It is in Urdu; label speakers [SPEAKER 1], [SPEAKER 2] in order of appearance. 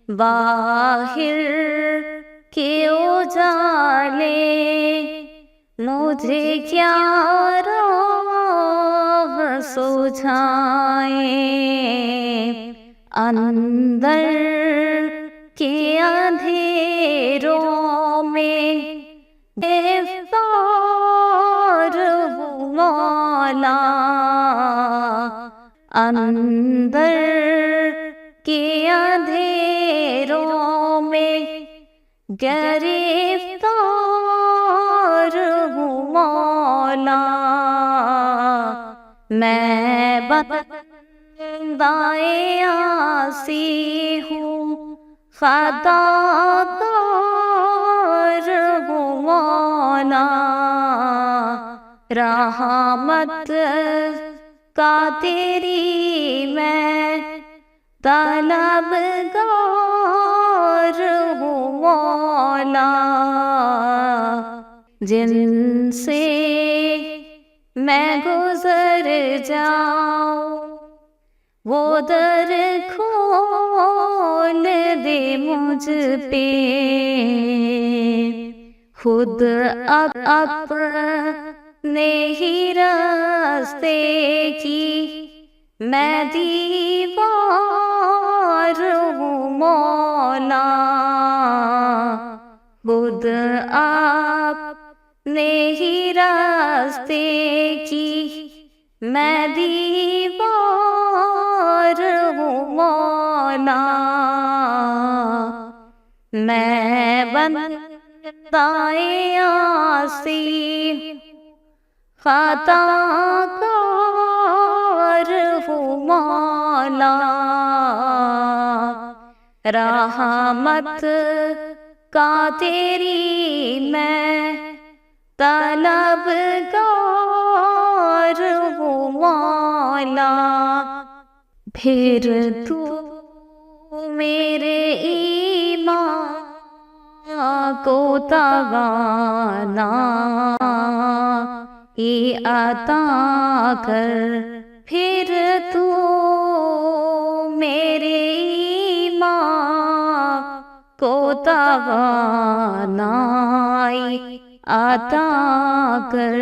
[SPEAKER 1] باہر کے اجالے مجھے کیا راہ سجھائیں، اندر کے اندھیروں میں گرفتار ہوں مولا، اندر کے اندھیروں میں گرفتار ہوں مولا، میں بندۂ عاصی ہوں، خطا کار ہوں مولا، رحمت کا تیری میں طلبگار ہوں مولا، جن سے میں گزر جاؤں وہ در کھول دے مجھ پہ، خود اپنے ہی راستے کی میں دیوار ہوں مولا، خود اپنے ہی راستے کی میں دیوار ہوں مولا، میں بندۂ عاصی خطا کار ہوں مولا، رحمت کا تیری میں طلبگار ہوں مولا، پھر تو میرے ایمان کو توانائی عطا کر، پھر تو میرے ایمان کو توانائی عطا کر۔